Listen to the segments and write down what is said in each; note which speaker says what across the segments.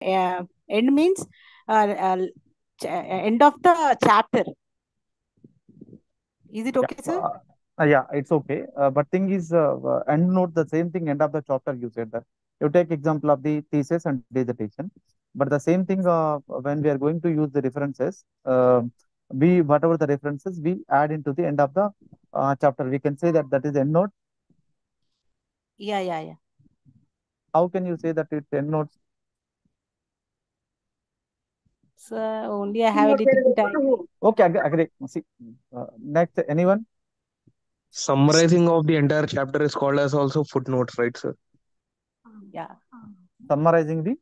Speaker 1: end means end of the chapter. Is it
Speaker 2: Yeah,
Speaker 1: okay, sir?
Speaker 2: yeah, it's okay. But thing is, end note the same thing. End of the chapter, you said that you take example of the thesis and dissertation. But the same thing when we are going to use the references, we whatever the references we add into the end of the chapter. We can say that that is end note.
Speaker 1: Yeah, yeah, yeah.
Speaker 2: How can you say that it's end notes?
Speaker 1: So only I have a little bit idea.
Speaker 2: Okay, agree. See, next, anyone?
Speaker 3: Summarizing of the entire chapter is called as also footnotes, right, sir?
Speaker 1: Yeah.
Speaker 2: Summarizing the.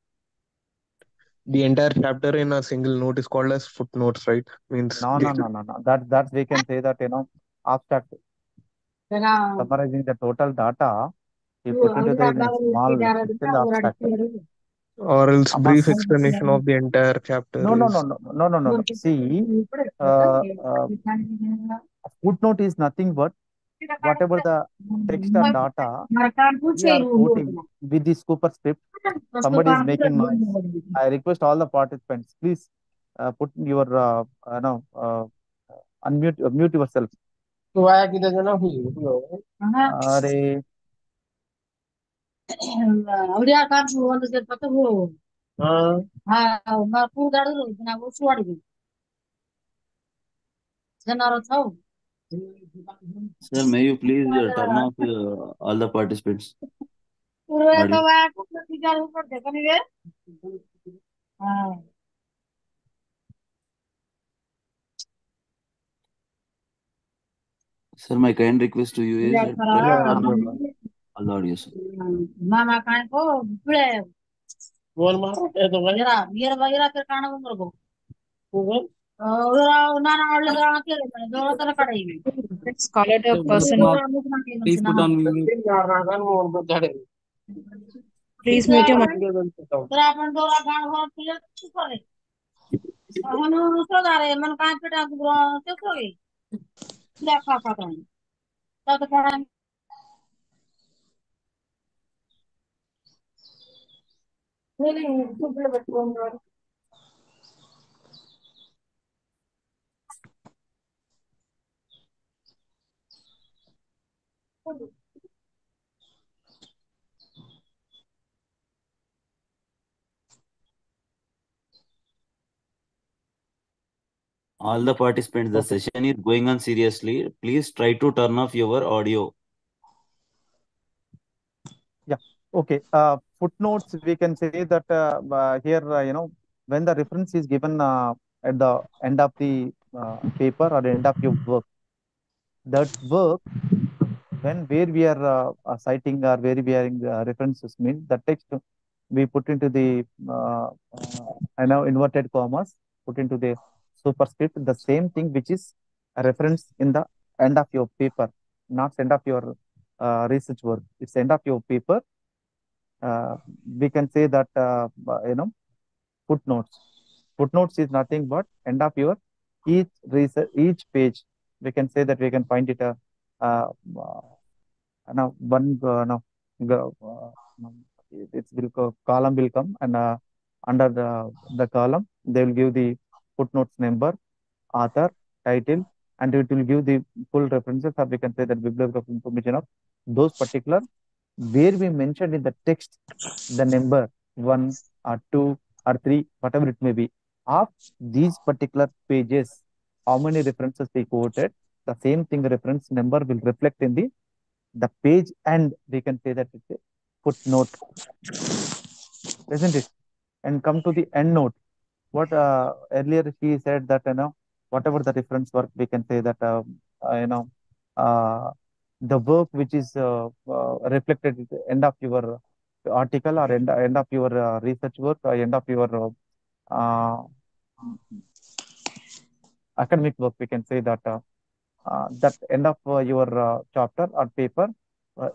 Speaker 3: The entire chapter in a single note is called as footnotes, right? Means
Speaker 2: No, no, no, no, no. That we can say that abstract. Summarizing the total data, you put into the in a small. It's still abstract.
Speaker 3: or else brief
Speaker 2: Must.
Speaker 3: explanation of the entire chapter
Speaker 2: No, no, no,
Speaker 3: is
Speaker 2: no, no, no, no, no. See, uh, uh, footnote is nothing but whatever the text or data we are quoting with the superscript. Somebody is making noise. I request all the participants, please put your no unmute mute yourself. Are
Speaker 4: Sir, may you please turn off all the participants' audio? Sir, my kind request to you is try to
Speaker 3: yeah,
Speaker 4: turn off
Speaker 3: sure.
Speaker 4: all the audio, sir.
Speaker 5: Scholarly person,
Speaker 6: Please put on mute.
Speaker 5: please mute your mic.
Speaker 4: All the participants, the
Speaker 2: okay.
Speaker 4: session is going on seriously. Please try to turn off your audio.
Speaker 2: Yeah. Okay. Footnotes. We can say that here, when the reference is given at the end of the paper or end of your work, that work when where we are citing or where we are in references means the text we put into the I know inverted commas, put into the superscript, the same thing which is a reference in the end of your paper, not end of your research work. It's end of your paper. uh, we can say that footnotes. Footnotes is nothing but end of your each research, each page. We can say that we can find it uh, now one no, no, it will column will come, and under the column they will give the footnotes number, author, title, and it will give the full references, or we can say that bibliographical information of those particular where we mentioned in the text the number one or two or three, whatever it may be, of these particular pages, how many references they quoted, the same thing reference number will reflect in the page, and we can say that it's a footnote, isn't it? And come to the end note. What earlier she said that whatever the reference work, we can say that uh, you know uh, the work which is reflected at the end of your article, or end of your research work, or end of your uh, academic work, we can say that that end of your chapter or paper,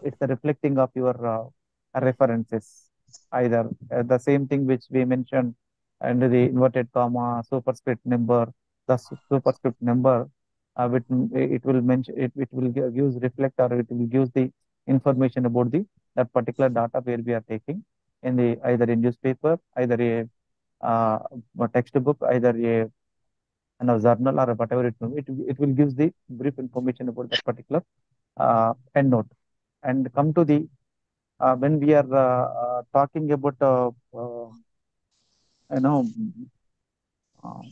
Speaker 2: it's a reflecting of your references, either the same thing which we mentioned under the inverted comma superscript number, the superscript number, it will mention it will use reflect, or it will use the information about the that particular data where we are taking in the either in newspaper, either a a textbook, either a journal or whatever it may be, it will give the brief information about that particular endnote. And come to the when we are talking about you know uh,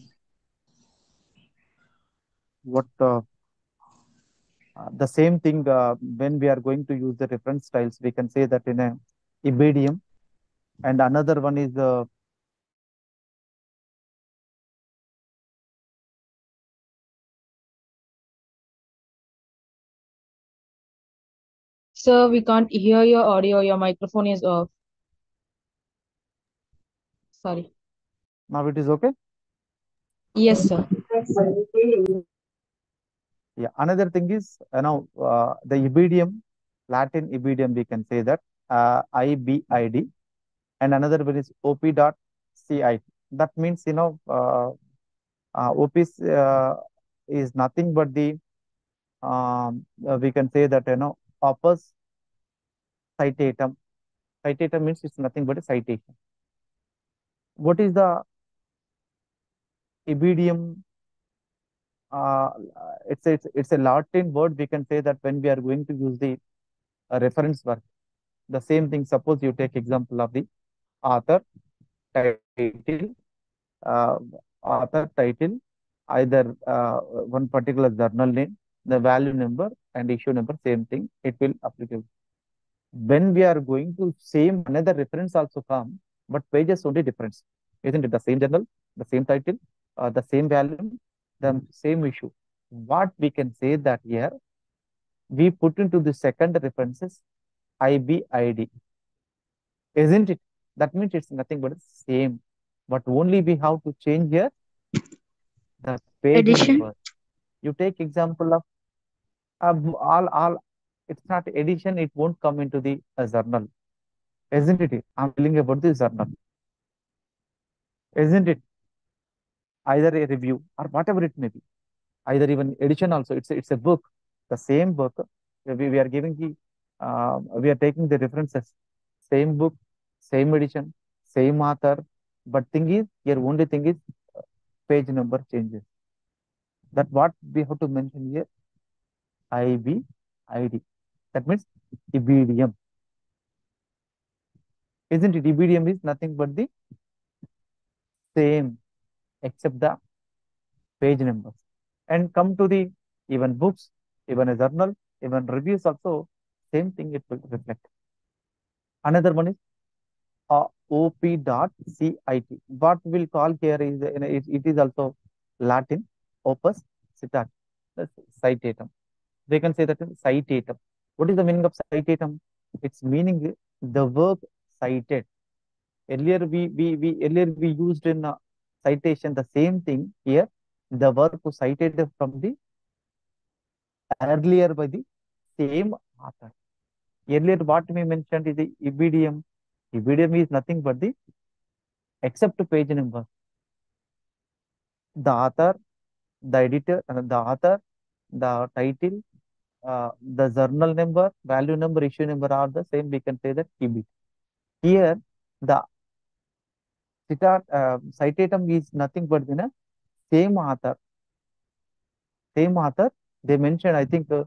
Speaker 2: what the same thing when we are going to use the reference styles, we can say that in a ibdium, and another one is
Speaker 5: Sir, we can't hear your audio. Your microphone is off. Sorry.
Speaker 2: now it is okay.
Speaker 5: Yes, sir.
Speaker 2: Yeah, another thing is the ibdium, Latin ibdium, we can say that IBID, and another one is OP.CIT. That means OP is nothing but the we can say that opus citatum. Citatum means it's nothing but a citation. What is the ibdium? Uh, it's a Latin word. We can say that when we are going to use the reference work, the same thing. Suppose you take example of the author title, uh, either one particular journal name, the value number and issue number, same thing. It will applicable. When we are going to same another reference also come, but pages only difference. Isn't it the same journal, the same title, the same value, the same issue? What we can say that here we put into the second references IBID, isn't it? That means it's nothing but the same, but only we have to change here the page
Speaker 5: Addition.
Speaker 2: number. You take example of all. It's not edition. It won't come into the journal, isn't it? I'm telling about the journal, isn't it? Either a review or whatever it may be. Either even edition also. It's a book, the same book. We are giving the we are taking the references, same book, same edition, same author. But thing is, here only thing is page number changes. That what we have to mention here, IBID. That means ibdium. Isn't it? Ibdium is nothing but the same except the page numbers. And come to the even books, even a journal, even reviews also, same thing it will reflect. Another one is OP.CIT. What we'll call here is it is also Latin opus citat, citatum. They can say that in citatum. What is the meaning of citatum? Its meaning is the work cited. Earlier we used in citation the same thing here. The work was cited from the earlier by the same author. Earlier what we mentioned is the ibdium. Ibdium is nothing but the except page number. The author, the editor, the author, the title, the journal number, value number, issue number are the same. We can say that IB. Here, the citatum is nothing but the same author. Same author. They mentioned, I think they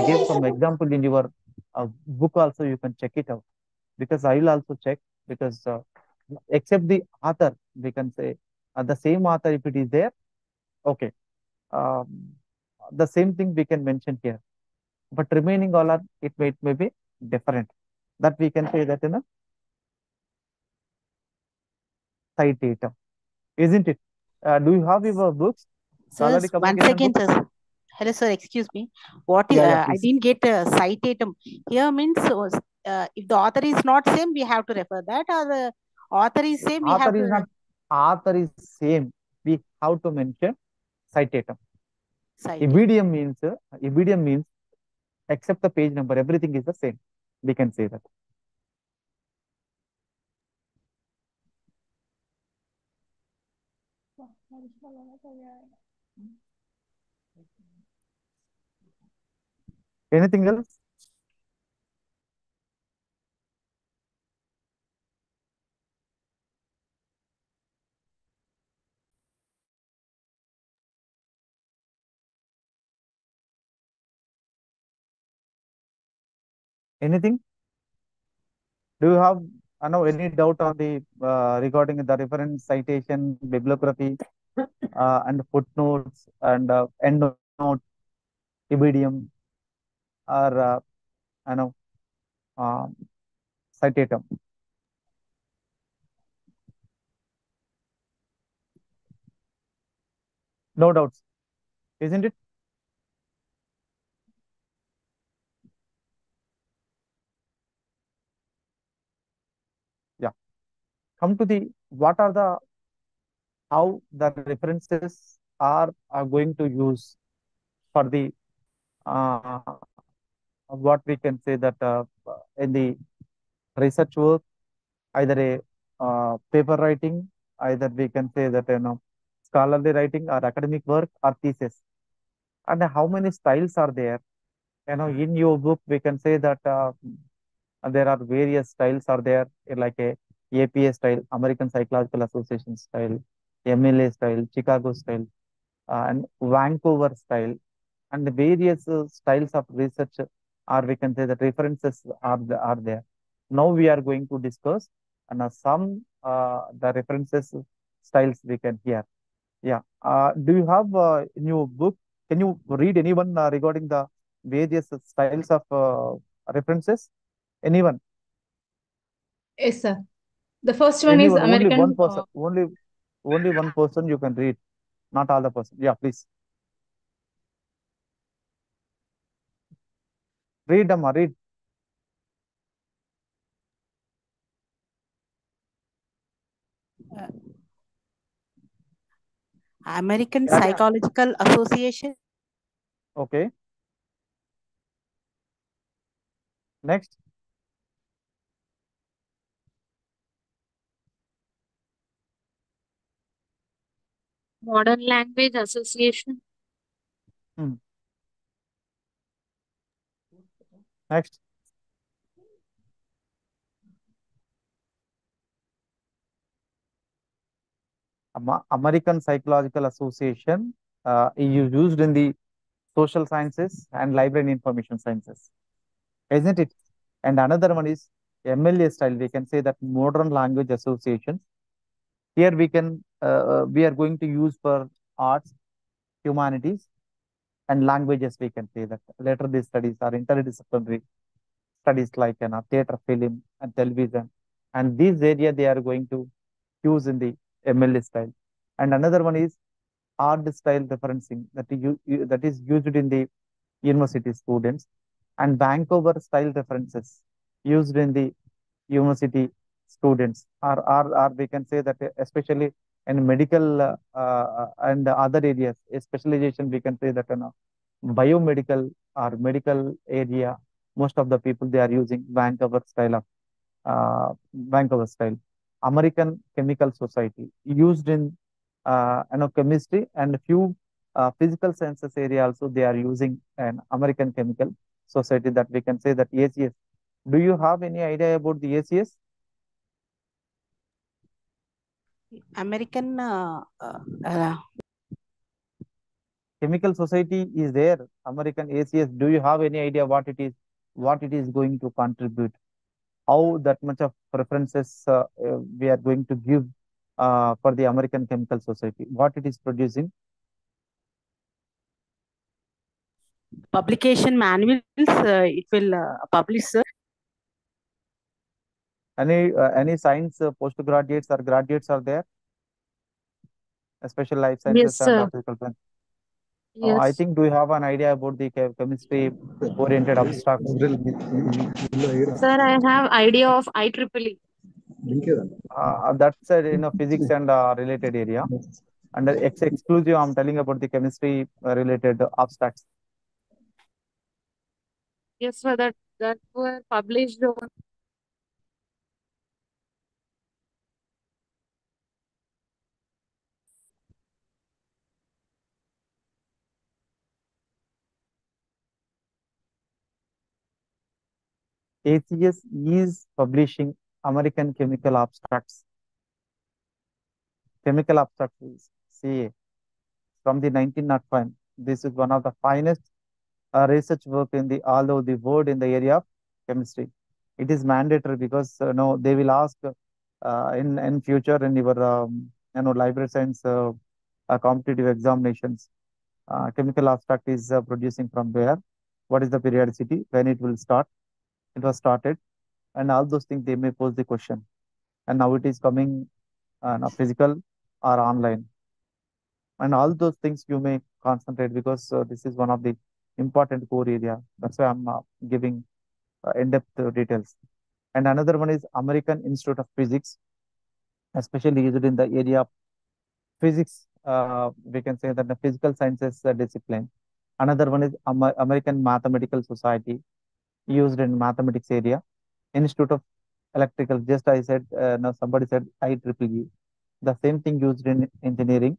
Speaker 2: gave some example in your book also. You can check it out, because I will also check, because except the author, we can say the same author, if it is there, okay. Um, the same thing we can mention here, but remaining all are it may be different. That we can say that in a citatum, isn't it? Do you have your books?
Speaker 1: Sir,
Speaker 2: Scholarly
Speaker 1: one
Speaker 2: communication
Speaker 1: second,
Speaker 2: books?
Speaker 1: sir. Hello, sir. Excuse me. What is,
Speaker 2: Yeah,
Speaker 1: I
Speaker 2: please.
Speaker 1: didn't get citatum. Here means if the author is not same, we have to refer that, or author is same, we have
Speaker 2: Author is
Speaker 1: to.
Speaker 2: not, author is same. We have to mention citatum.
Speaker 1: Cite.
Speaker 2: Ibdium means except the page number, everything is the same. We can say that. Anything else? Anything? Do you have any doubt on the regarding the reference citation, bibliography, and footnotes and endnote, ibidem, or you know um, citatum? No doubts, isn't it? Yeah. Come to the what are the how the references are going to use for the uh, what we can say that in the research work, either a paper writing, either we can say that scholarly writing or academic work or thesis, and how many styles are there? In your book we can say that there are various styles are there, like a APA style, American Psychological Association style, MLA style, Chicago style, and Vancouver style, and the various styles of research, or we can say that references are there. Now we are going to discuss and some the references styles we can hear. Yeah. Do you have in your book? Can you read anyone regarding the various styles of references? Anyone?
Speaker 5: Yes, sir. The first one is
Speaker 2: Anyone? Only one
Speaker 5: American.
Speaker 2: person. Only one person you can read. Not all the person. Yeah, please read, Amma. Read.
Speaker 1: American
Speaker 2: Yeah.
Speaker 1: Psychological Association.
Speaker 2: Okay. Next.
Speaker 7: Modern Language Association.
Speaker 2: Hmm. Next. American Psychological Association is used in the social sciences and library and information sciences, isn't it? And another one is MLA style. We can say that Modern Language Association. Here we are going to use for arts, humanities, and languages. We can say that later these studies are interdisciplinary studies like theater, film, and television, and these area they are going to use in the MLA style. And another one is art style referencing that is used in the university students, and Vancouver style references used in the university students, or we can say that especially in medical and other areas, a specialization we can say that biomedical or medical area, most of the people they are using Vancouver style. American Chemical Society used in chemistry, and a few physical sciences area also they are using an American Chemical Society, that we can say that ACS. Do you have any idea about the ACS?
Speaker 1: American
Speaker 2: Chemical Society is there, American ACS. Do you have any idea what it is going to contribute? How that much of preferences we are going to give for the American Chemical Society? What it is producing?
Speaker 1: publication manuals. It will publish.
Speaker 2: Any science postgraduates or graduates are there, especially life
Speaker 7: Yes,
Speaker 2: sciences and
Speaker 7: sir.
Speaker 2: physical science? I
Speaker 7: Yes.
Speaker 2: think, do you have an idea about the chemistry oriented abstracts?
Speaker 7: Sir, I have idea of IEEE.
Speaker 2: That's physics and related area. And exclusive, I'm telling about the chemistry related abstracts.
Speaker 7: Yes, sir. That were published on.
Speaker 2: ACS is publishing American Chemical Abstracts. Chemical Abstracts is CA from the 1905. This is one of the finest research work in the all over the world in the area of chemistry. It is mandatory because no, they will ask in future in your library science competitive examinations. Chemical abstract is producing from where? What is the periodicity? When it will start? It was started, and all those things they may pose the question. And now it is coming now physical or online, and all those things you may concentrate because this is one of the important core area. That's why I'm giving in-depth details. And another one is American Institute of Physics, especially used in the area of physics. We can say that the physical sciences discipline. Another one is American Mathematical Society, used in mathematics area. Institute of Electrical, just I said, now somebody said IEEE. The same thing used in engineering,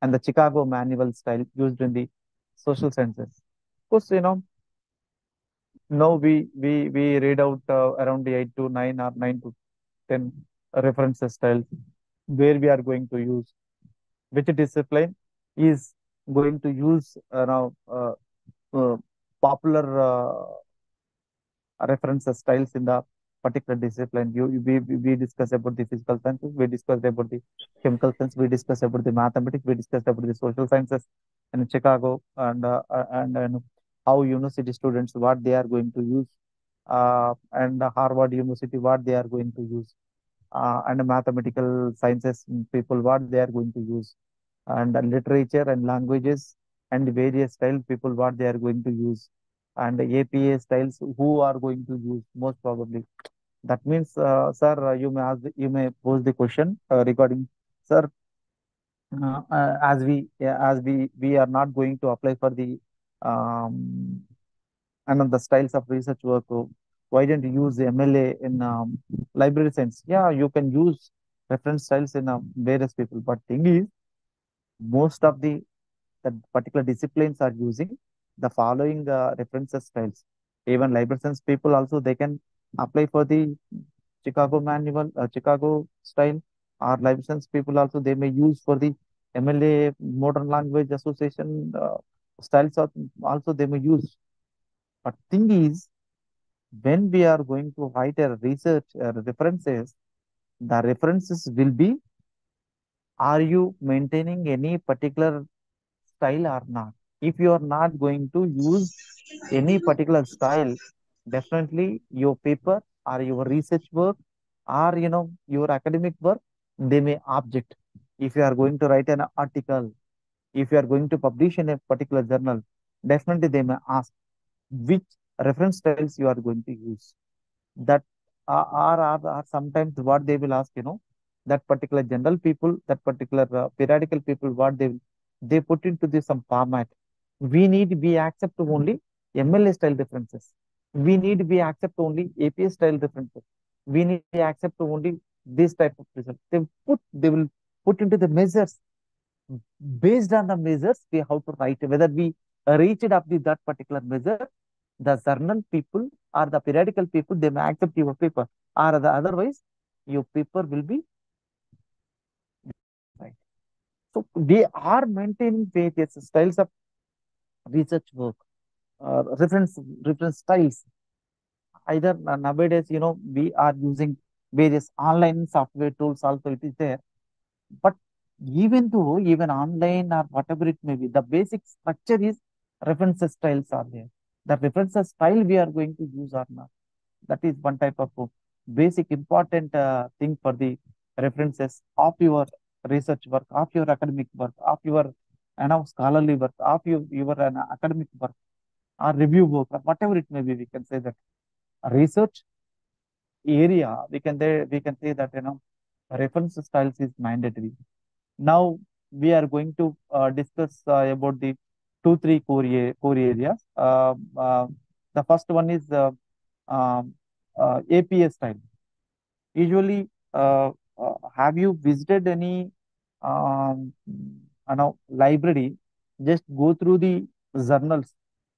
Speaker 2: and the Chicago manual style used in the social sciences. Of course, now we read out around the 8 to 9 or 9 to 10 references styles where we are going to use which discipline is going to use now uh, popular references styles in the particular discipline. We discussed about the physical sciences, we discussed about the chemical science, we discussed about the mathematics, we discussed about the social sciences in Chicago, and how university students what they are going to use, and Harvard University what they are going to use, and mathematical sciences people what they are going to use, and literature and languages and various style people what they are going to use, and APA styles who are going to use most probably. That means, sir, you may pose the question regarding, sir, as we are not going to apply for the um, the styles of research work. Why don't you use the MLA in library science? Yeah, you can use reference styles in various people, but thing is, most of the particular disciplines are using the following references styles. Even library science people also they can apply for the Chicago manual, Chicago style, or library science people also they may use for the MLA Modern Language Association styles also they may use. But thing is, when we are going to write a research references, the references will be, are you maintaining any particular style or not? If you are not going to use any particular style, definitely your paper or your research work or your academic work, they may object. If you are going to write an article, if you are going to publish in a particular journal, definitely they may ask which reference styles you are going to use. That are sometimes what they will ask, that particular general people, that particular periodical people, what they put into this some format. We accept only MLA style differences. We accept only APA style differences. We need to accept only this type of result. They will put into the measures. Based on the measures, we have to write whether we reached up with that particular measure. The journal people or the periodical people, they may accept your paper, or otherwise your paper will be right. So they are maintaining various styles of research work, reference styles. Either nowadays, we are using various online software tools also it is there. But even though even online or whatever it may be, the basic structure is references styles are there. The references style we are going to use or not. That is one type of basic important thing for the references of your research work, of your academic work, of your scholarly work, of your academic work or review work, or whatever it may be. We can say that research area, we can say that reference styles is mandatory. Now we are going to discuss about the three core areas. The first one is APA style. Usually, have you visited any library? Just go through the journals,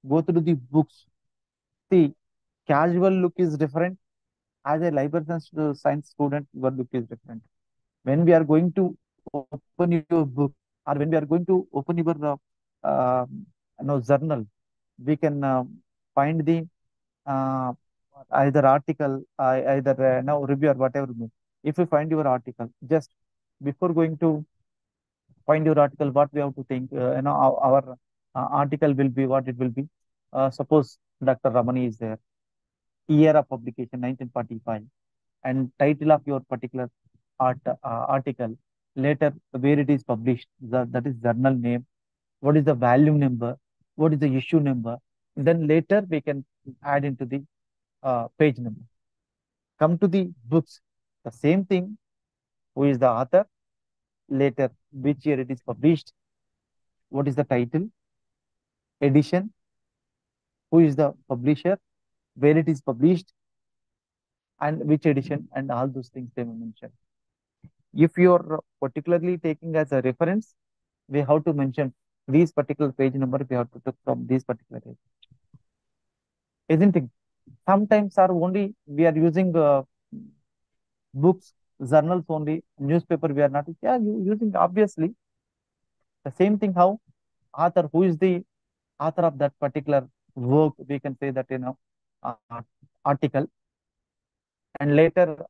Speaker 2: go through the books. See, casual look is different. As a library science student, your look is different. When we are going to open your book, or when we are going to open your uh, journal, we can find the uh, either article, either now review or whatever. If you find your article, just before going to find your article, what we have to think, our article will be what it will be. Suppose Dr. Ramani is there, year of publication 1945, and title of your particular article, later where it is published, that is journal name, what is the volume number, what is the issue number, then later we can add into the page number. Come to the books, the same thing, who is the author, later which year it is published, what is the title, edition, who is the publisher, where it is published, and which edition, and all those things they will mention. If you are particularly taking as a reference, we have to mention these particular page number, we have to take from these particular page. Isn't it? Sometimes are only we are using books, journals only, newspaper we are not. Yeah, you using obviously the same thing. How author, who is the author of that particular work, we can say that uh, article, and later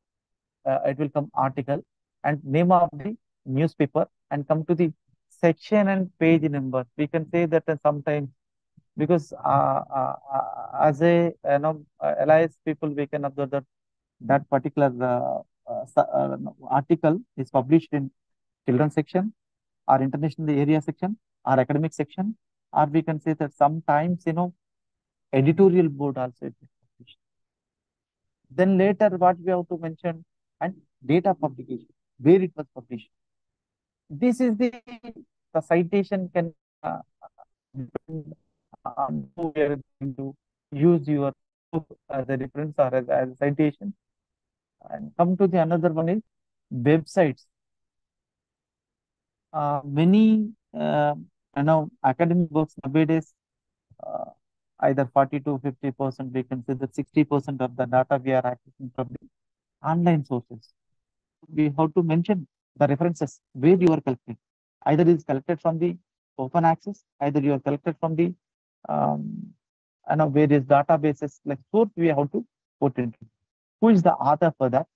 Speaker 2: it will come article and name of the newspaper, and come to the section and page number. We can say that sometimes because as a allies people, we can observe that that particular article is published in children section or international area section or academic section, or we can say that sometimes editorial board also is published. Then later what we have to mention, and date of publication, where it was published. This is the citation can depend on who we are going to use your book as a reference or as a citation. And come to the another one is websites. Many academic books nowadays, uh, either 40 to 50%, we can say that 60% of the data we are accessing from the online sources. We have to mention the references where you are collecting. Either it is collected from the open access, either you are collected from the various databases like source we have to put into. Who is the author for that?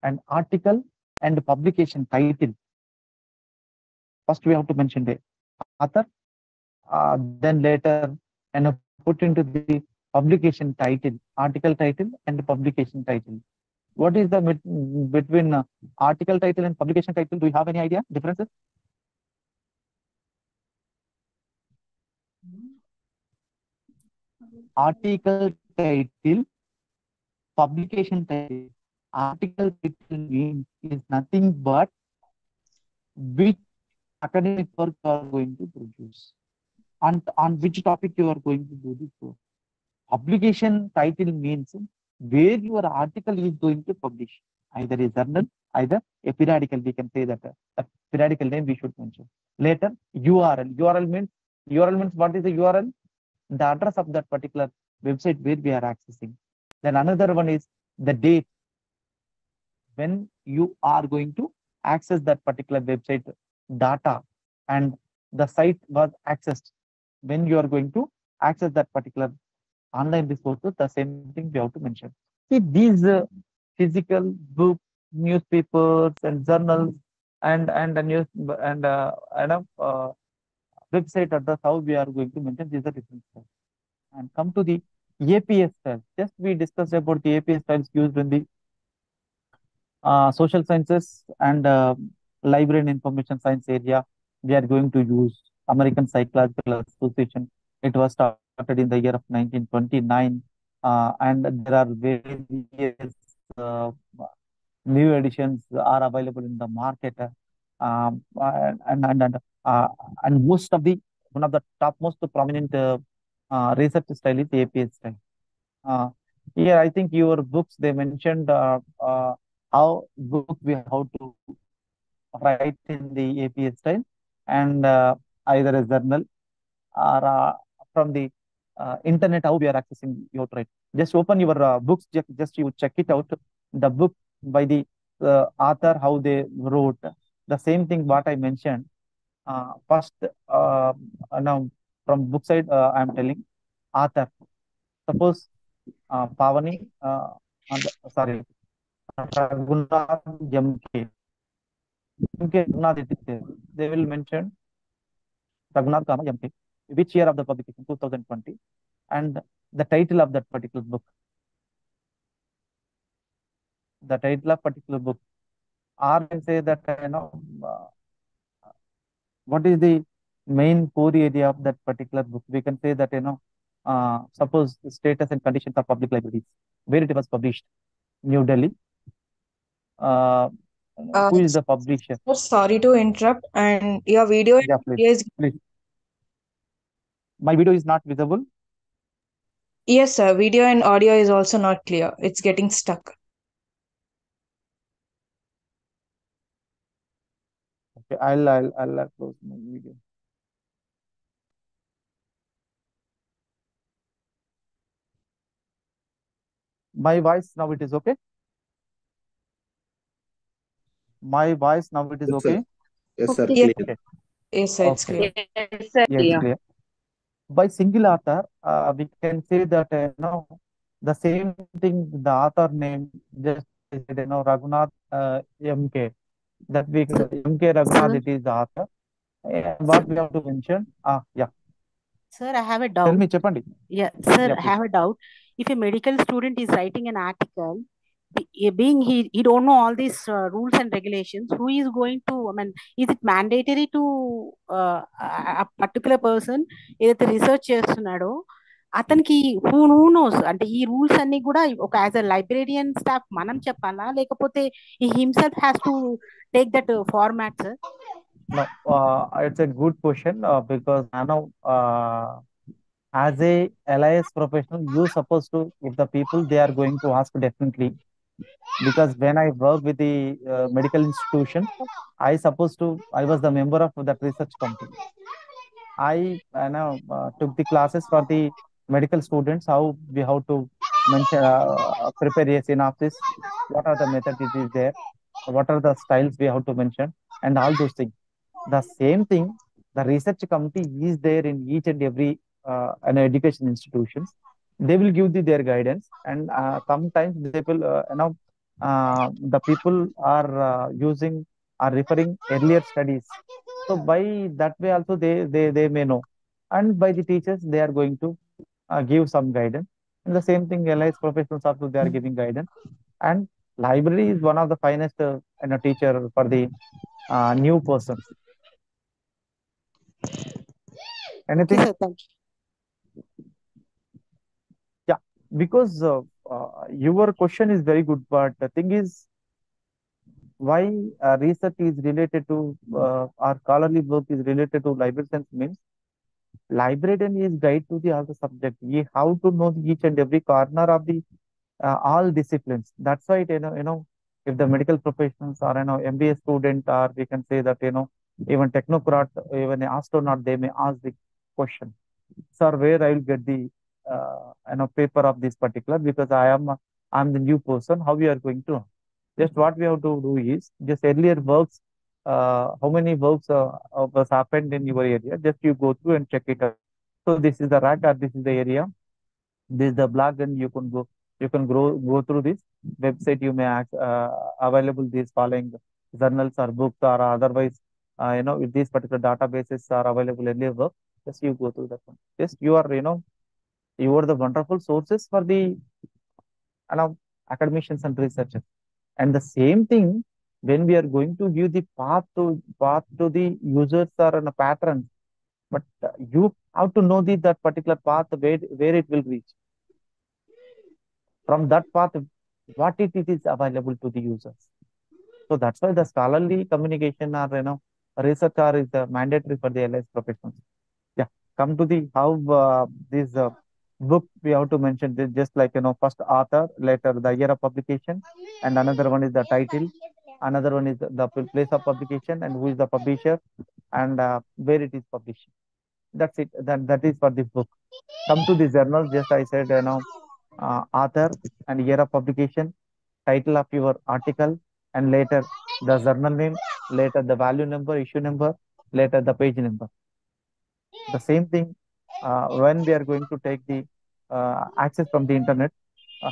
Speaker 2: And article and publication title. First we have to mention the author, then later put into the publication title, article title and publication title. What is the between article title and publication title? Do you have any idea differences? Article title, publication title. Article title means is nothing but which academic work you are going to produce, and on which topic you are going to do this work. Publication title means where your article is going to publish, either a journal, either a periodical. We can say that a periodical name we should mention. Later, URL. URL means what is the URL? The address of that particular website where we are accessing. Then another one is the date when you are going to access that particular website data, and the site was accessed when you are going to access that particular online resources. The same thing we have to mention. See, these physical book, newspapers and journals and the news and website address, how we are going to mention these are different styles. And come to the APS styles. Just we discussed about the APS styles used in the social sciences and library and information science area. We are going to use American Psychological Association. It was started in the year of 1929, and there are various new editions are available in the market, and most of the one of the top most prominent research style is APS style. Here, I think your books they mentioned how book we have to write in the APS style, and either a journal or from the internet how we are accessing your write. Just open your books, just you check it out. The book by the author, how they wrote. The same thing what I mentioned. First, now from book side, I am telling author. Suppose Pavani, and sorry, Raghunath MK. MK Raghunath, it is there. They will mention Raghunath, MK, which year of the publication, 2020, and the title of that particular book. The title of particular book. Or I say that, what is the main core area of that particular book? We can say that, suppose the status and conditions of public libraries, where it was published, New Delhi. Uh, who is the publisher?
Speaker 8: Sir, sorry to interrupt. And your video and
Speaker 2: Yeah, please.
Speaker 8: audio is
Speaker 2: Please. My video is not visible.
Speaker 8: yes, sir. Video and audio is also not clear. It's getting stuck.
Speaker 2: Okay, I'll close my video. My voice now it is okay. My voice now it is
Speaker 9: Yes, sir.
Speaker 2: okay.
Speaker 9: Yes, sir.
Speaker 8: Yes,
Speaker 9: Clear.
Speaker 8: yes, sir. It's
Speaker 2: Okay.
Speaker 8: clear.
Speaker 7: Yes, sir.
Speaker 2: Yeah, it's
Speaker 7: Yeah.
Speaker 2: clear. By single author, we can say that the same thing, the author name just said, Raghunath MK. That we MK Raghunath,
Speaker 1: Sir,
Speaker 2: it is the author. What we have to mention? Yeah.
Speaker 1: sir, I have a
Speaker 2: Tell
Speaker 1: doubt.
Speaker 2: me, Chapandi.
Speaker 1: Yeah, sir,
Speaker 2: Yeah,
Speaker 1: I
Speaker 2: please.
Speaker 1: have a doubt. If a medical student is writing an article, being he don't know all these rules and regulations, who is going to, I mean, is it mandatory to a particular person ఏదైతే research చేస్తున్నాడో అతనికి who knows అంటే ఈ rules అన్ని కూడా ఒక as a librarian staff మనం చెప్పాలా లేకపోతే ఈ himself has to take that format sir?
Speaker 2: No, it's a good question because I know as a LIS professional, you supposed to, if the people they are going to ask definitely, because when I work with the medical institution, I was the member of that research committee. I know took the classes for the medical students, how we have to mention, prepare a synopsis, what are the methods it is there, what are the styles we have to mention, and all those things. The same thing, the research committee is there in each and every an education institutions. They will give their guidance, and sometimes they will, the people are using are referring earlier studies. So by that way also they may know, and by the teachers they are going to give some guidance. And the same thing, LIS professionals also they are giving guidance. And library is one of the finest teacher for the new persons. Anything?
Speaker 1: Okay, sir, thank you.
Speaker 2: Yeah, because your question is very good, but the thing is, why research is related to our scholarly work is related to library science means librarian is guide to the other subject. He how to know each and every corner of the all disciplines. That's why if the medical professionals are MBA student, or we can say that even technocrat, even astronaut, they may ask the question, sir, where I will get the paper of this particular, because I'm the new person. How we are going to know? Just what we have to do is just earlier works. How many works was happened in your area? Just you go through and check it out. So this is the rack, or this is the area. This is the blog, and you can go through this website. You may available these following journals or books, or otherwise if these particular databases are available earlier work. Just you go through that one. Just you are the wonderful sources for the academicians and researchers. And the same thing, when we are going to give the path to the users or a pattern, but you have to know that particular path where it will reach. From that path, what it is available to the users. So that's why the scholarly communication or research is mandatory for the LIS professionals. Yeah, come to the how this book we have to mention this, just like first author, later the year of publication, and another one is the title, another one is the place of publication, and who is the publisher, and where it is published. That's it. That is for the book. Come to the journal, just I said author and year of publication, title of your article, and later the journal name, later the value number, issue number, later the page number. The same thing when we are going to take the access from the internet.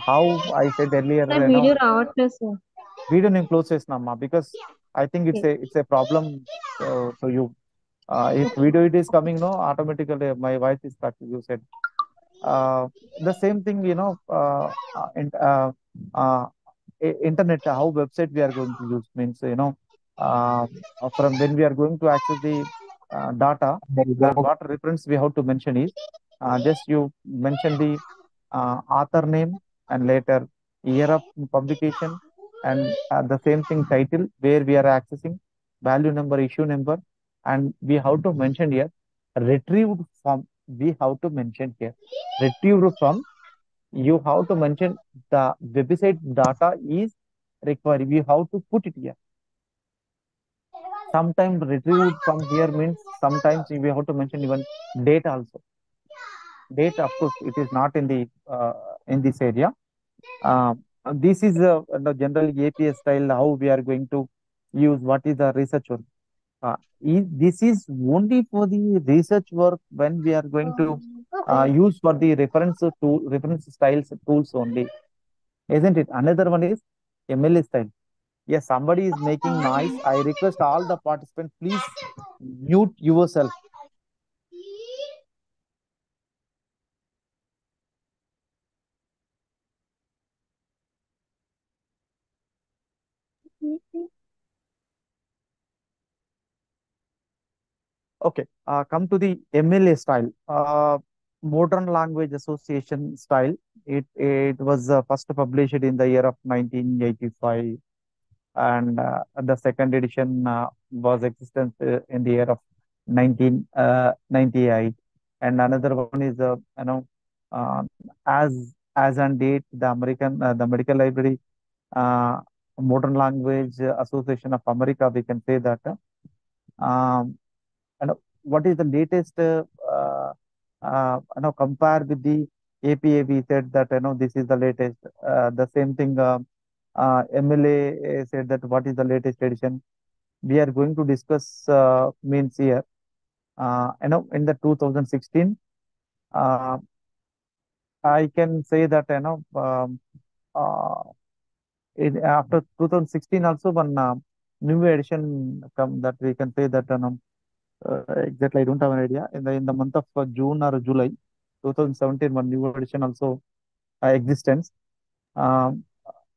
Speaker 2: How I said earlier,
Speaker 7: Sir, video రావట్లేదు sir.
Speaker 2: video name close చేసినమ్మా, because I think it's a problem. So you if video it is coming, no, automatically my voice is stuck. You said the same thing, uh, internet, how website we are going to use means, uh, from when we are going to access the data, what reference we have to mention is, just you mention the author name and later year of publication, and the same thing title where we are accessing, value number, issue number, and we have to mention here retrieved from, we have to mention here retrieved from, you have to mention the website data is required, we have to put it here. Sometimes retrieved from here means sometimes we have to mention even date also. Date, of course, it is not in this area. uh, this is the general APS style, how we are going to use, what is the research work. This is only for the research work when we are going to use for the reference styles tools only, isn't it? Another one is MLA style. Yes, somebody is making noise. I request all the participants, please mute yourself. Okay, come to the MLA style, Modern Language Association style. It was first published in the year of 1985, and the second edition was existence in the year of 1998. And another one is, uh, as on date, the Medical Library, uh, Modern Language Association of America, we can say that. Um, and what is the latest, compare with the APA, we said that, this is the latest. The same thing, MLA said that what is the latest edition. We are going to discuss means here, in the 2016, uh, I can say that, uh, after 2016 also one new edition come, that we can say that, exactly, I don't have an idea. In the month of June or July 2017, one new edition also existence. Um,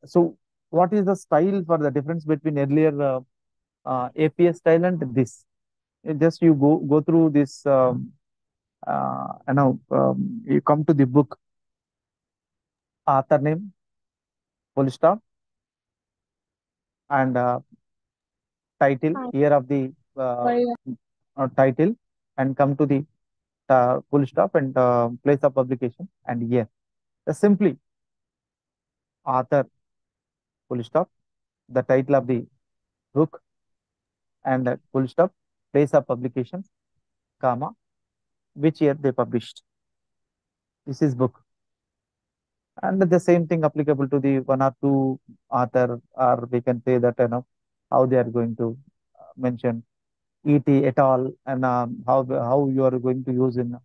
Speaker 2: so, what is the style for the difference between earlier APS style and this? Just you go through this. You come to the book, author name, full stop, and title, year of the title, and come to the full stop and place of publication and year. Simply author, full stop, the title of the book, and full stop, place of publication, comma, which year they published. This is book. And the same thing applicable to the one or two author, or we can say that, how they are going to mention ET et al, and how you are going to use in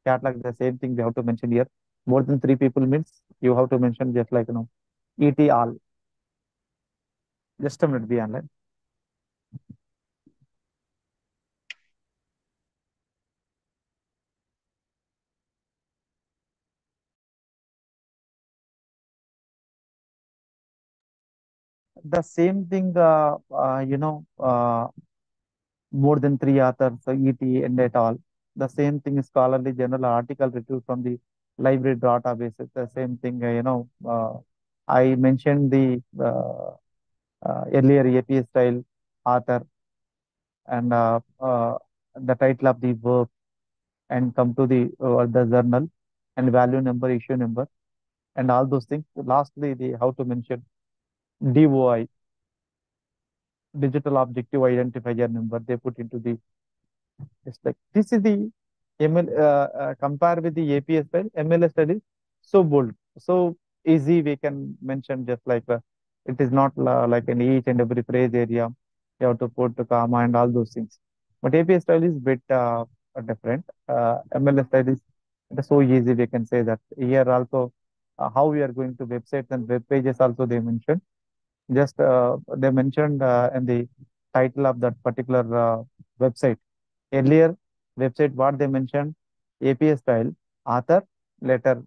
Speaker 2: catalog. The same thing we have to mention here. More than three people means you have to mention just like, ET all. Just a minute, be online. The same thing, more than three authors, ET and et al. The same thing is scholarly journal article retrieved from the library databases. The same thing, I mentioned the earlier APS style author, and the title of the work, and come to the journal, and value number, issue number, and all those things. Lastly, the how to mention DOI, digital objective identifier number, they put into the. It's like this is the ML, compare with the APS style. MLS style is so bold, so easy. We can mention just like, it is not like in each and every phrase area you have to put the comma and all those things. But APS style is bit different. MLS style is It is so easy. We can say that here also how we are going to websites and web pages also they mentioned. Just they mentioned in the title of that particular website. Earlier website what they mentioned API style author letter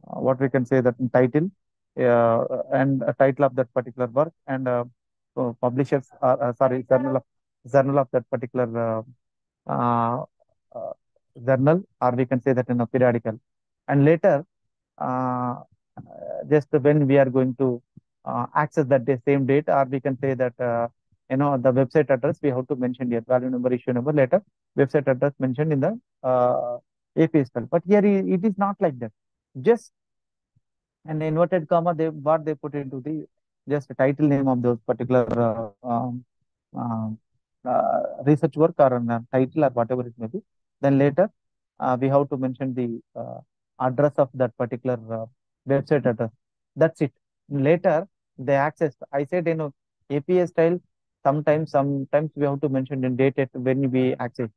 Speaker 2: what we can say that title and a title of that particular work and publishers sorry journal of that particular uh, uh, journal or we can say that in a periodical and later uh, just when we are going to access that day, same date or we can say that the website address we have to mention here value number issue number later website address mentioned in the API style but here it is not like that just and inverted comma they what they put into the just title name of those particular um, research work or title or whatever it may be then later we have to mention the address of that particular website address that's it later they access I said API style sometimes we have to mention in date at when we access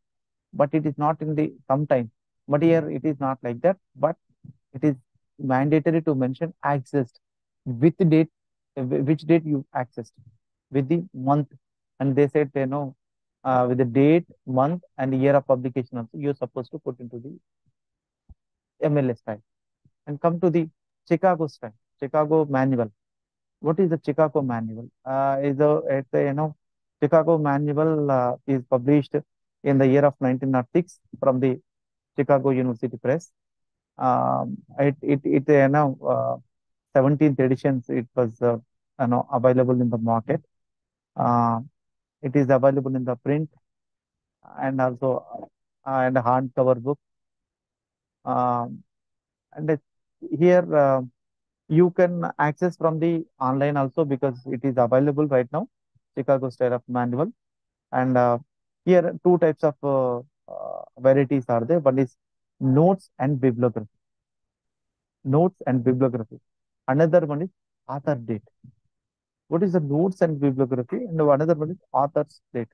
Speaker 2: but it is not in the sometime but here it is not like that but it is mandatory to mention accessed with the date, which date you accessed with the month. And they said, with the date, month, and year of publication also, you're supposed to put into the MLS style. And come to the Chicago style, Chicago manual. What is the Chicago manual? Chicago manual is published in the year of 1906 from the Chicago University Press. 17th editions it was available in the market. Uh, it is available in the print and also and hardcover book. And here you can access from the online also because it is available right now. Chicago style of manual and here two types of varieties are there. One is notes and bibliography. Notes and bibliography. Another one is author date. What is the notes and bibliography? And another one is author's date.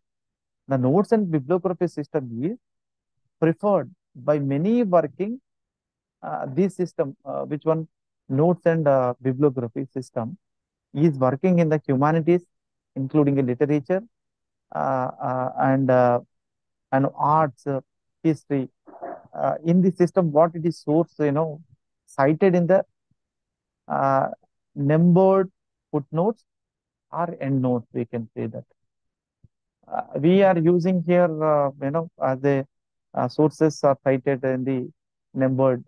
Speaker 2: The notes and bibliography system is preferred by many working this system, which one notes and bibliography system is working in the humanities, including literature and arts, history. In the system, what it is source, cited in the numbered footnotes or endnotes, we can say that. We are using here, as the sources are cited in the numbered,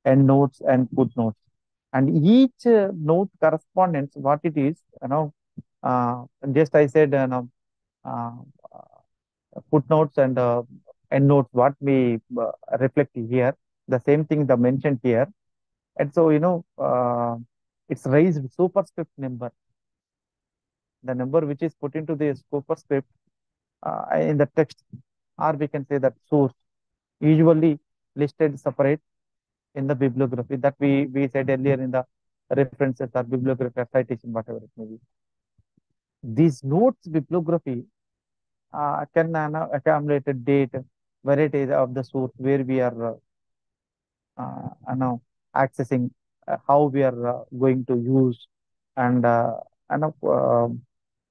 Speaker 2: endnotes and footnotes. And each note correspondence, what it is, just I said, uh, footnotes and endnotes, what we reflect here, the same thing the mentioned here. And so, it's raised superscript number. The number which is put into the superscript in the text, or we can say that source, usually listed separate in the bibliography that we said earlier in the references or bibliography or citation, whatever it may be. These notes bibliography can accumulate a date, variety of the source where we are now accessing, how we are going to use, and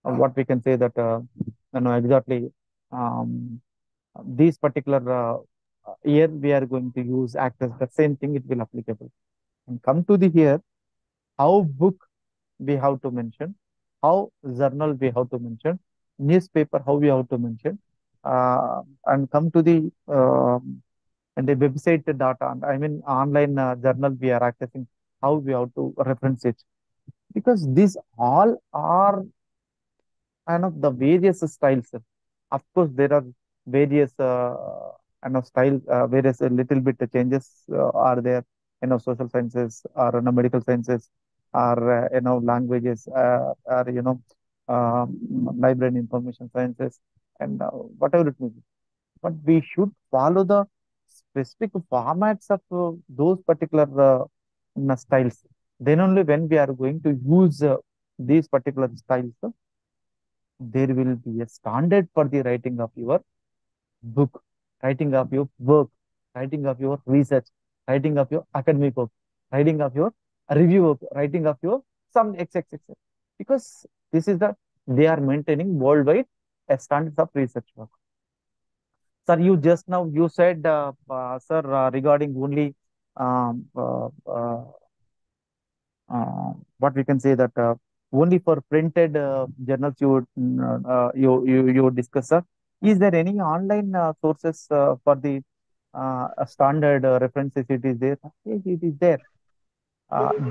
Speaker 2: what we can say that exactly these particular year we are going to use access the same thing it will applicable and come to the here how book we have to mention, how journal we have to mention, newspaper how we have to mention, and come to the and the website data. I mean, online journal we are accessing how we have to reference it because these all are the various styles. Of course, there are various style, various little bit changes are there. Social sciences or medical sciences or languages or library and information sciences and whatever it may be. But we should follow the specific formats of those particular styles. Then only when we are going to use these particular styles, there will be a standard for the writing of your book. writing of your work, writing of your research, writing of your academic work, writing of your review work, writing of your some etc. Because this is the they are maintaining worldwide a standards of research work. Sir, you just now you said, sir, regarding only um, uh, uh, what we can say that only for printed journals you would, you discuss, sir. Is there any online sources for the standard references? It is there. Yes, it is there.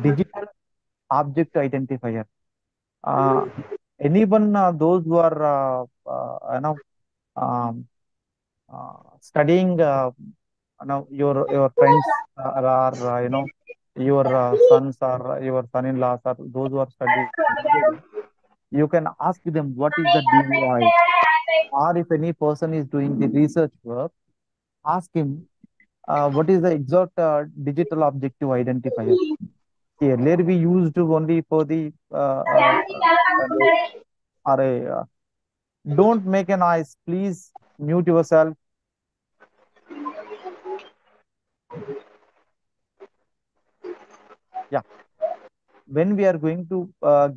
Speaker 2: Digital object identifier. Uh, anyone those who are um, studying your friends are your sons or your son-in-laws or those who are studying engineering, you can ask them what is the DOI, or if any person is doing the research work, ask him what is the exact digital objective identifier. Earlier we used only for the array. Don't make a noise, please mute yourself. Yeah, when we are going to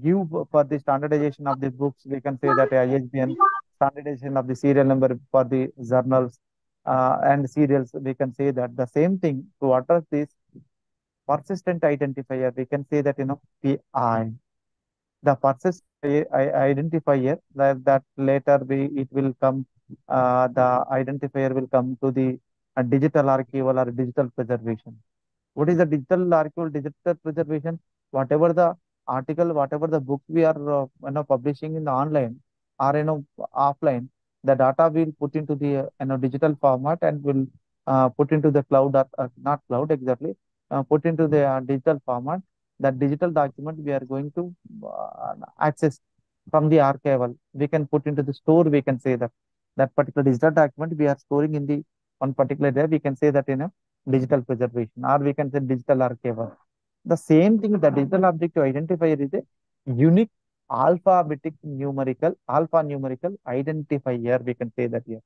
Speaker 2: give for the standardization of the books, we can say that ISBN, standardization of the serial number for the journals and serials, we can say that the same thing to address this persistent identifier, we can say that, PI, the persistent identifier that later it will come, the identifier will come to the digital archival or digital preservation. What is the digital archival, digital preservation? Whatever the article, whatever the book we are publishing in the online or offline, the data will put into the digital format and will put into the cloud, or not cloud exactly, put into the digital format. That digital document we are going to access from the archival. We can put into the store. We can say that that particular digital document we are storing in the one particular day. We can say that digital preservation, or we can say digital archival. The same thing, the digital objective identifier is a unique alphanumerical identifier. We can say that here.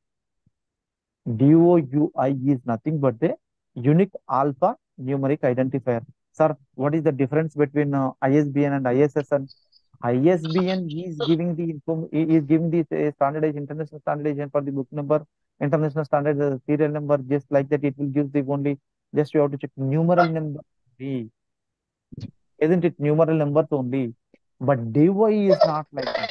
Speaker 2: DOUI is nothing but the unique alpha numeric identifier. Sir, what is the difference between ISBN and ISSN? ISBN is giving the is giving the standardized international standardization for the book number, international standard serial number. Just like that, it will give the only, just you have to check numeral number only, isn't it? Numeral numbers only. But DOI is not like that.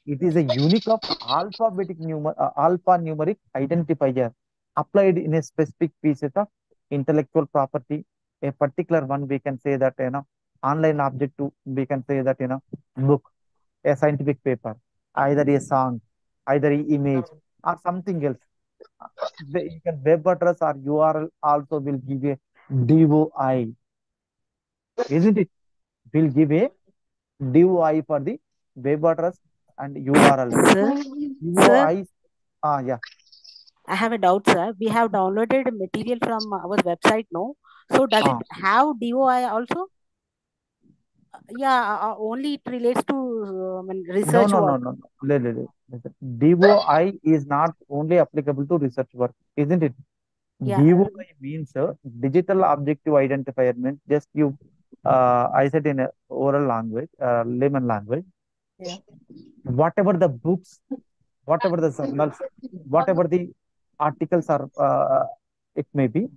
Speaker 2: It is a unique of alphanumeric identifier applied in a specific pieces of intellectual property. A particular one, we can say that online object to, we can say that book, a scientific paper, either a song, either a image or something else. You can web address or URL also will give a DOI, isn't it? Will give a DOI for the web address and URL.
Speaker 1: Sir, sir,
Speaker 2: DOI, yeah.
Speaker 1: I have a doubt, sir. We have downloaded material from our website, no? So does it have DOI also? Yeah, only it relates to research work.
Speaker 2: No. DOI is not only applicable to research work, isn't it?
Speaker 1: Yeah.
Speaker 2: DOI means digital objective identifier, means just you, I said in a oral language, layman language,
Speaker 1: Yeah.
Speaker 2: whatever the books, whatever the journals, whatever the articles are, it may be,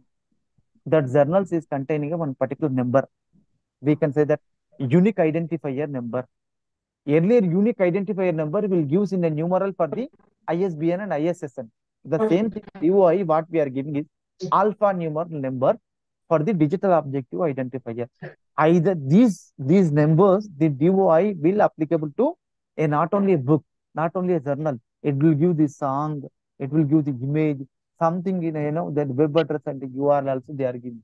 Speaker 2: that journals is containing one particular number. We can say that unique identifier number. Earlier, unique identifier number will use in a numeral for the ISBN and ISSN. The same thing, DOI, what we are giving is alphanumeric number for the digital objective identifier. Either these numbers, the DOI will applicable to a not only a book, not only a journal. It will give the song, it will give the image, something in that web address and the URL also they are giving.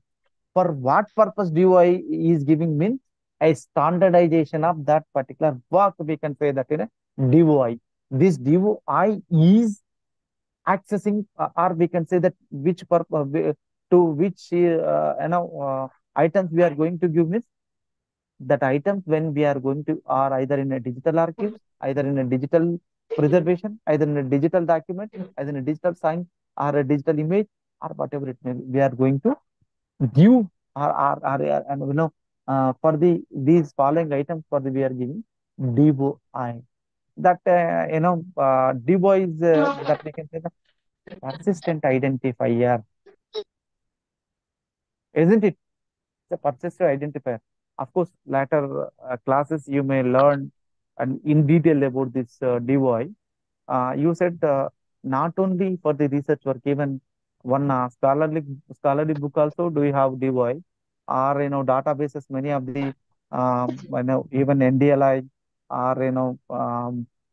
Speaker 2: For what purpose DOI is giving means a standardization of that particular work. We can say that in a DOI. This DOI is accessing, or we can say that which purpose, to which items we are going to give means that items when we are going to are either in a digital archives, either in a digital preservation, either in a digital document, either in a digital sign, or a digital image or whatever it may be, we are going to give and for these following items we are giving DOI. That DOI is that we can say the persistent identifier, isn't it? The persistent identifier. Of course, later classes you may learn and in detail about this DOI. You said not only for the research work, even one scholarly book also. Do you have DOI or databases? Many of the even NDLI or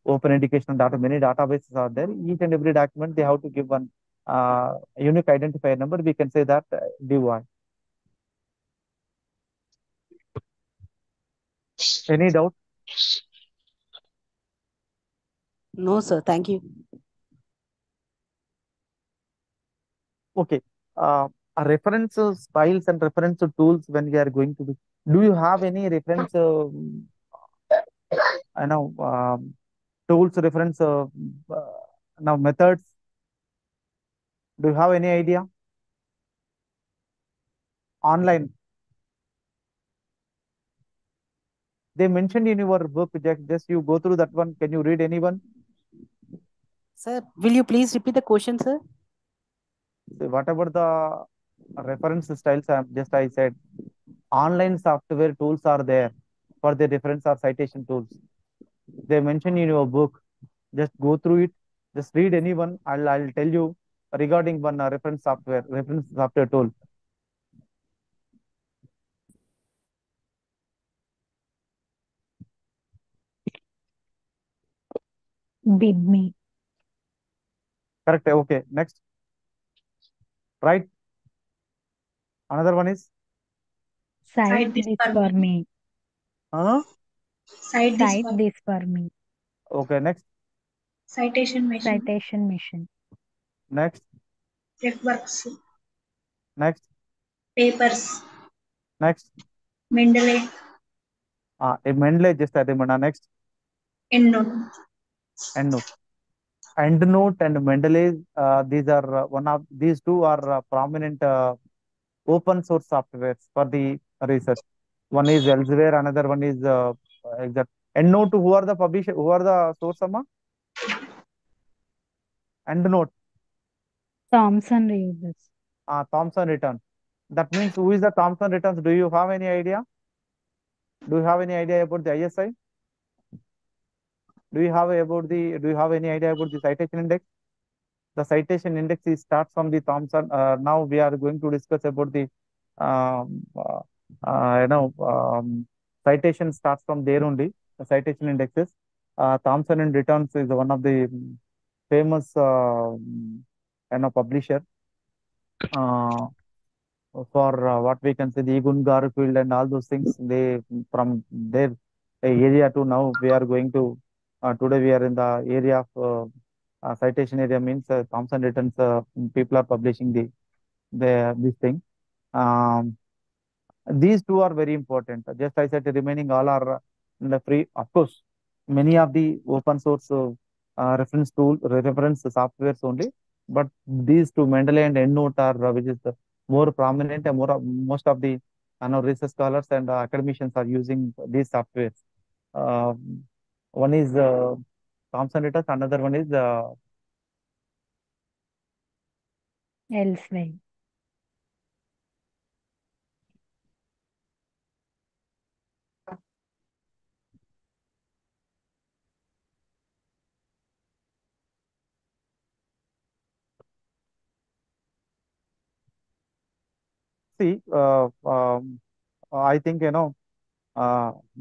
Speaker 2: open educational data. Many databases are there. Each and every document they have to give one unique identifier number. We can say that DOI. Any doubt?
Speaker 1: No, sir. Thank you.
Speaker 2: Okay. Reference files and reference tools when we are going to do you have any reference I know tools reference now methods? Do you have any idea? Online. They mentioned in your book, just you go through that one. Can you read anyone?
Speaker 1: Sir, will you please repeat the question, sir?
Speaker 2: So whatever the reference styles I said, online software tools are there for the reference or citation tools. They mentioned in your book. Just go through it. Just read anyone. I'll tell you regarding one reference software tool.
Speaker 9: BibMe.
Speaker 2: Correct. Okay. Next. Right. Another one is
Speaker 9: Cite this for me.
Speaker 10: Cite
Speaker 9: this for me.
Speaker 2: Okay. Next.
Speaker 10: Citation machine.
Speaker 9: Citation machine.
Speaker 2: Next.
Speaker 10: Networks.
Speaker 2: Next.
Speaker 10: Papers.
Speaker 2: Next.
Speaker 10: Mendeley.
Speaker 2: Mendeley just I remember. Next.
Speaker 10: EndNote.
Speaker 2: EndNote. EndNote and Mendeley. These are these two are prominent open source softwares for the research. One is elsewhere, another one is exact. EndNote, who are the publisher? Who are the source? EndNote.
Speaker 9: Thomson Reuters.
Speaker 2: Thomson Returns. That means who is the Thomson Returns? Do you have any idea? Do you have any idea about the ISI? Do you have any idea about the citation index? The citation index is starts from the Thomson. Now we are going to discuss about the um, uh, citation starts from there only. The citation indexes. Thomson and Returns is one of the famous publisher for what we can say the Egon Garfield and all those things. They from their area to now we are going to today we are in the area of citation area means Thomson Returns. People are publishing this thing. Um, these two are very important. Just I said, remaining all are in the free. Of course, many of the open source reference softwares only, but these two, Mendeley and EndNote, are which is the more prominent and most of the research scholars and academicians are using these softwares. One is Thomson Reuters, another one is
Speaker 9: Elsewhere.
Speaker 2: see. I think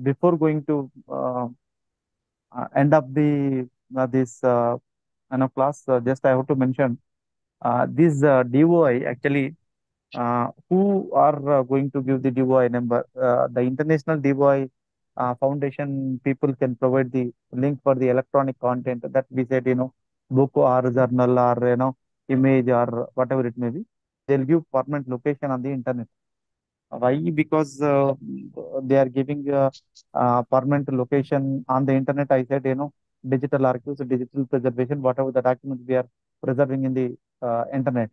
Speaker 2: before going to end up the this class, just I have to mention this DOI actually. Who are going to give the DOI number? The International DOI Foundation people can provide the link for the electronic content that we said, book or journal or image or whatever it may be. They'll give permanent location on the internet. Why? Because they are giving permanent location on the internet. I said, digital archives, digital preservation, whatever the documents we are preserving in the internet.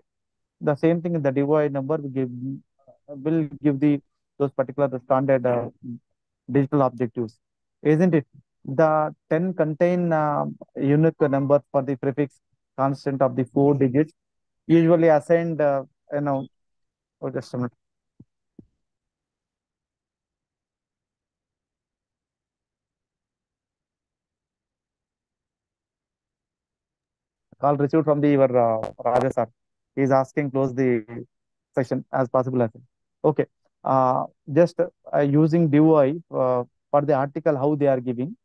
Speaker 2: The same thing in the DOI number will give the those particular the standard digital objectives, isn't it? The 10 contain unique number for the prefix constant of the 4 digits, usually assigned, you know, oh, just a minute. Call received from the your Raja sir. He is asking close the session as possible as. Okay. Just using DOI for the article how they are giving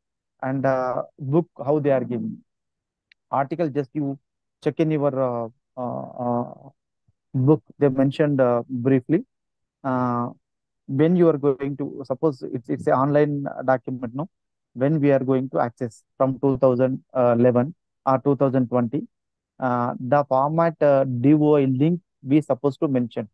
Speaker 2: and book how they are giving. Article just you check in your book. They mentioned briefly. Uh, when you are going to suppose it's an online document, no, when we are going to access from 2011 or 2020, the format DOI link we supposed to mention